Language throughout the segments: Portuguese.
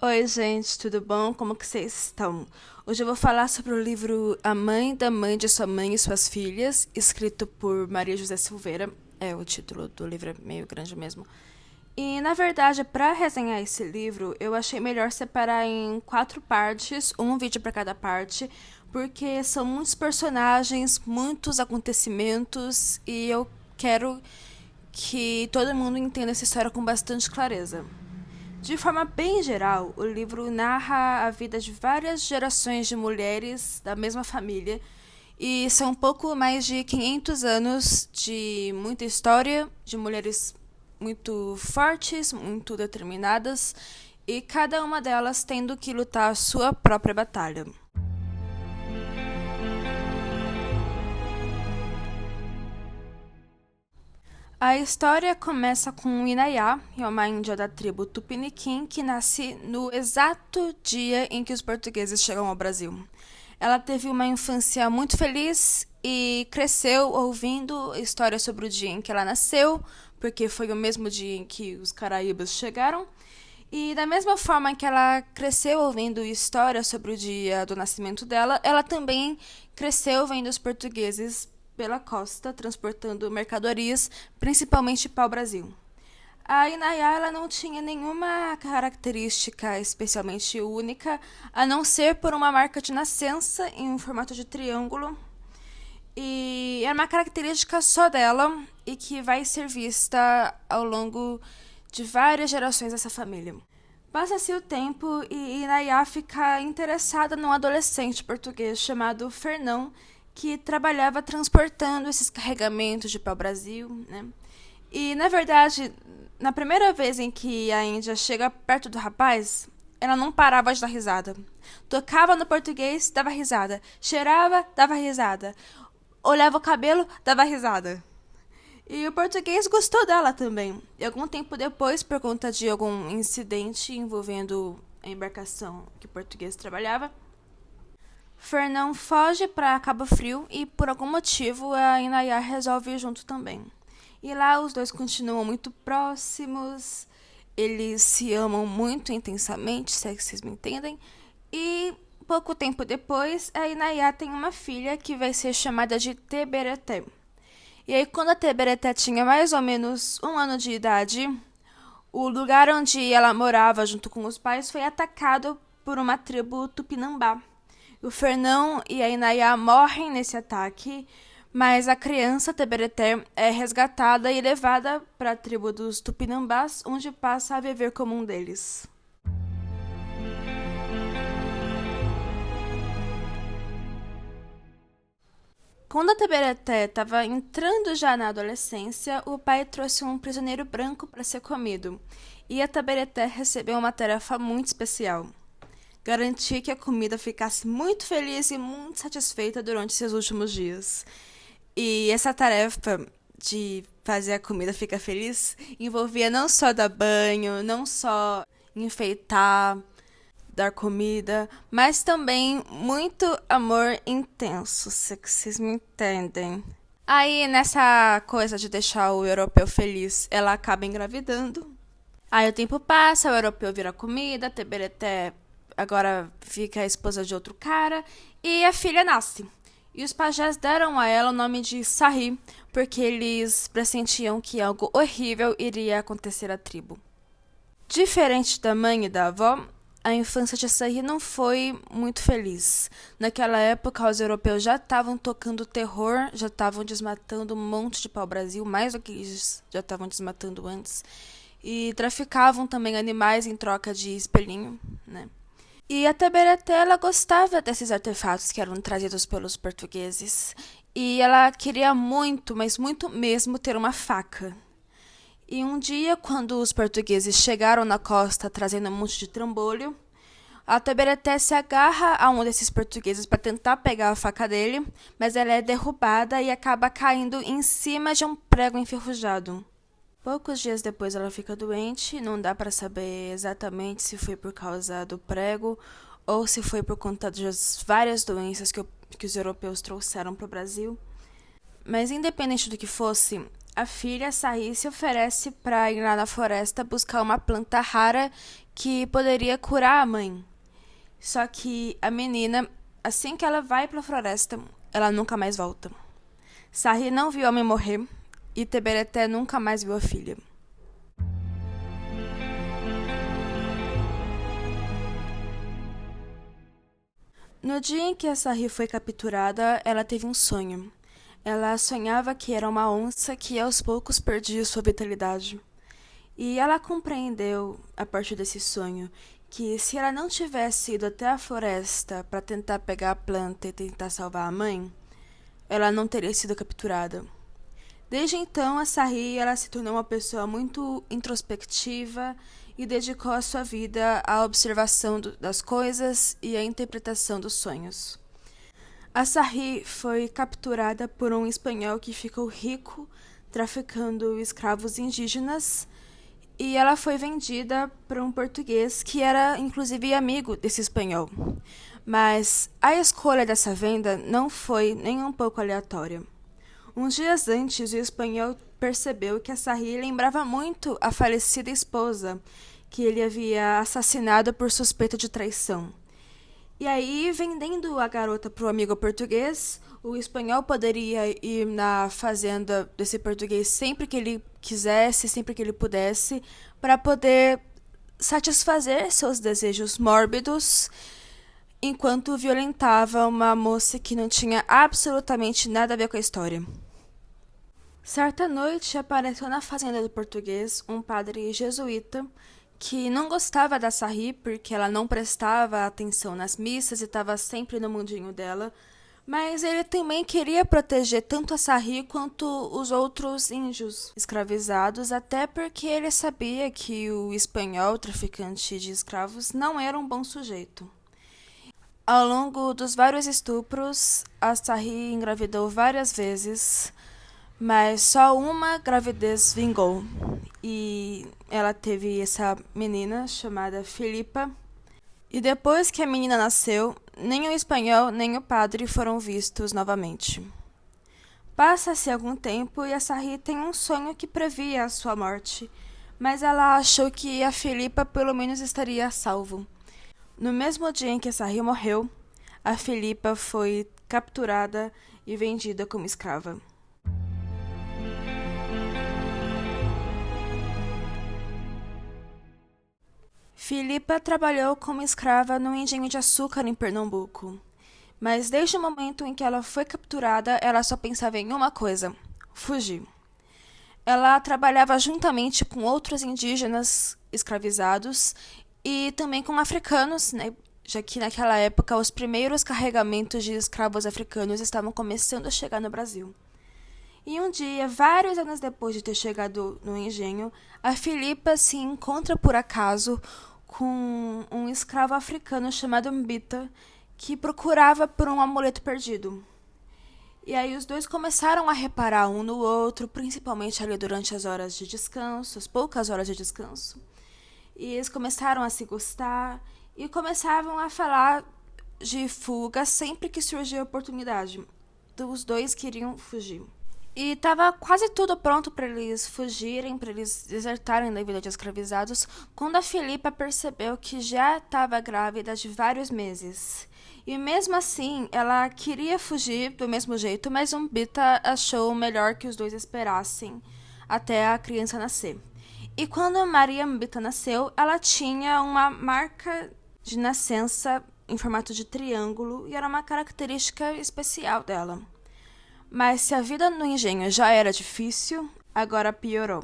Oi, gente, tudo bom? Como que vocês estão? Hoje eu vou falar sobre o livro A Mãe da Mãe de Sua Mãe e Suas Filhas, escrito por Maria José Silveira. É, o título do livro é meio grande mesmo. E, na verdade, para resenhar esse livro, eu achei melhor separar em quatro partes, um vídeo para cada parte, porque são muitos personagens, muitos acontecimentos, e eu quero que todo mundo entenda essa história com bastante clareza. De forma bem geral, o livro narra a vida de várias gerações de mulheres da mesma família e são um pouco mais de 500 anos de muita história, de mulheres muito fortes, muito determinadas e cada uma delas tendo que lutar a sua própria batalha. A história começa com Inayá, uma índia da tribo Tupiniquim, que nasce no exato dia em que os portugueses chegam ao Brasil. Ela teve uma infância muito feliz e cresceu ouvindo histórias sobre o dia em que ela nasceu, porque foi o mesmo dia em que os caraíbas chegaram. E da mesma forma que ela cresceu ouvindo histórias sobre o dia do nascimento dela, ela também cresceu vendo os portugueses pela costa transportando mercadorias, principalmente para o Brasil. A Inayá ela não tinha nenhuma característica especialmente única, a não ser por uma marca de nascença em um formato de triângulo. E é uma característica só dela e que vai ser vista ao longo de várias gerações dessa família. Passa-se o tempo e Inayá fica interessada num adolescente português chamado Fernão, que trabalhava transportando esses carregamentos de pau-brasil, né? E, na verdade, na primeira vez em que a Índia chega perto do rapaz, ela não parava de dar risada. Tocava no português, dava risada. Cheirava, dava risada. Olhava o cabelo, dava risada. E o português gostou dela também. E algum tempo depois, por conta de algum incidente envolvendo a embarcação que o português trabalhava, Fernão foge para Cabo Frio e, por algum motivo, a Inayá resolve ir junto também. E lá os dois continuam muito próximos, eles se amam muito intensamente, se é que vocês me entendem. E pouco tempo depois, a Inayá tem uma filha que vai ser chamada de Tebereté. E aí, quando a Tebereté tinha mais ou menos 1 ano de idade, o lugar onde ela morava junto com os pais foi atacado por uma tribo tupinambá. O Fernão e a Inayá morrem nesse ataque, mas a criança Tebereté é resgatada e levada para a tribo dos tupinambás, onde passa a viver como um deles. Quando a Tebereté estava entrando já na adolescência, o pai trouxe um prisioneiro branco para ser comido, e a Tebereté recebeu uma tarefa muito especial: garantir que a comida ficasse muito feliz e muito satisfeita durante seus últimos dias. E essa tarefa de fazer a comida ficar feliz envolvia não só dar banho, não só enfeitar, dar comida, mas também muito amor intenso, se vocês me entendem. Aí, nessa coisa de deixar o europeu feliz, ela acaba engravidando. Aí o tempo passa, o europeu vira comida, a Tebereté agora fica a esposa de outro cara, e a filha nasce. E os pajés deram a ela o nome de Sarri, porque eles pressentiam que algo horrível iria acontecer à tribo. Diferente da mãe e da avó, a infância de Sarri não foi muito feliz. Naquela época, os europeus já estavam tocando terror, já estavam desmatando um monte de pau-brasil, mais do que eles já estavam desmatando antes. E traficavam também animais em troca de espelhinho, né? E a Tabaretê, ela gostava desses artefatos que eram trazidos pelos portugueses. E ela queria muito, mas muito mesmo, ter uma faca. E um dia, quando os portugueses chegaram na costa trazendo um monte de trambolho, a Tabaretê se agarra a um desses portugueses para tentar pegar a faca dele, mas ela é derrubada e acaba caindo em cima de um prego enferrujado. Poucos dias depois ela fica doente, não dá para saber exatamente se foi por causa do prego ou se foi por conta das várias doenças que os europeus trouxeram para o Brasil. Mas independente do que fosse, a filha, Sarri, se oferece para ir lá na floresta buscar uma planta rara que poderia curar a mãe. Só que a menina, assim que ela vai para a floresta, ela nunca mais volta. Sarri não viu a mãe morrer e Tebereté nunca mais viu a filha. No dia em que a Sarri foi capturada, ela teve um sonho. Ela sonhava que era uma onça que aos poucos perdia sua vitalidade. E ela compreendeu, a partir desse sonho, que se ela não tivesse ido até a floresta para tentar pegar a planta e tentar salvar a mãe, ela não teria sido capturada. Desde então, a Sarri ela se tornou uma pessoa muito introspectiva e dedicou a sua vida à observação das coisas e à interpretação dos sonhos. A Sarri foi capturada por um espanhol que ficou rico traficando escravos indígenas e ela foi vendida para um português que era inclusive amigo desse espanhol. Mas a escolha dessa venda não foi nem um pouco aleatória. Uns dias antes, o espanhol percebeu que a Sarri lembrava muito a falecida esposa, que ele havia assassinado por suspeita de traição. E aí, vendendo a garota para o amigo português, o espanhol poderia ir na fazenda desse português sempre que ele quisesse, sempre que ele pudesse, para poder satisfazer seus desejos mórbidos, enquanto violentava uma moça que não tinha absolutamente nada a ver com a história. Certa noite apareceu na fazenda do português um padre jesuíta que não gostava da Sarri porque ela não prestava atenção nas missas e estava sempre no mundinho dela, mas ele também queria proteger tanto a Sarri quanto os outros índios escravizados, até porque ele sabia que o espanhol, traficante de escravos, não era um bom sujeito. Ao longo dos vários estupros, a Sarri engravidou várias vezes, mas só uma gravidez vingou. E ela teve essa menina chamada Filipa. E depois que a menina nasceu, nem o espanhol nem o padre foram vistos novamente. Passa-se algum tempo e a Sarri tem um sonho que previa a sua morte, mas ela achou que a Filipa pelo menos estaria a salvo. No mesmo dia em que a Sarri morreu, a Filipa foi capturada e vendida como escrava. Filipa trabalhou como escrava no engenho de açúcar em Pernambuco, mas desde o momento em que ela foi capturada, ela só pensava em uma coisa: fugir. Ela trabalhava juntamente com outros indígenas escravizados e também com africanos, né? Já que naquela época os primeiros carregamentos de escravos africanos estavam começando a chegar no Brasil. E um dia, vários anos depois de ter chegado no engenho, a Filipa se encontra por acaso com um escravo africano chamado Mbita, que procurava por um amuleto perdido. E aí os dois começaram a reparar um no outro, principalmente ali durante as horas de descanso, as poucas horas de descanso. E eles começaram a se gostar e começavam a falar de fuga sempre que surgia a oportunidade. Os dois queriam fugir. E estava quase tudo pronto para eles fugirem, para eles desertarem da vida de escravizados, quando a Filipa percebeu que já estava grávida de vários meses. E mesmo assim, ela queria fugir do mesmo jeito, mas Mbita achou melhor que os dois esperassem até a criança nascer. E quando Maria Mbita nasceu, ela tinha uma marca de nascença em formato de triângulo e era uma característica especial dela. Mas se a vida no engenho já era difícil, agora piorou.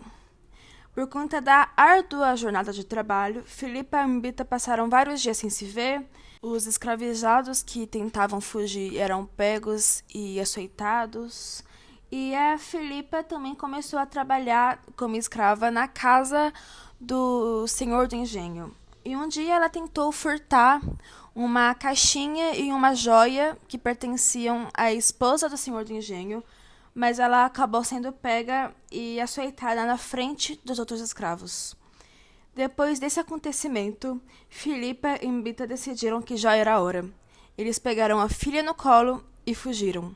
Por conta da árdua jornada de trabalho, Filipa e Mbita passaram vários dias sem se ver. Os escravizados que tentavam fugir eram pegos e açoitados. E a Filipa também começou a trabalhar como escrava na casa do senhor do engenho. E um dia ela tentou furtar uma caixinha e uma joia que pertenciam à esposa do senhor do engenho, mas ela acabou sendo pega e açoitada na frente dos outros escravos. Depois desse acontecimento, Filipa e Mbita decidiram que já era a hora. Eles pegaram a filha no colo e fugiram.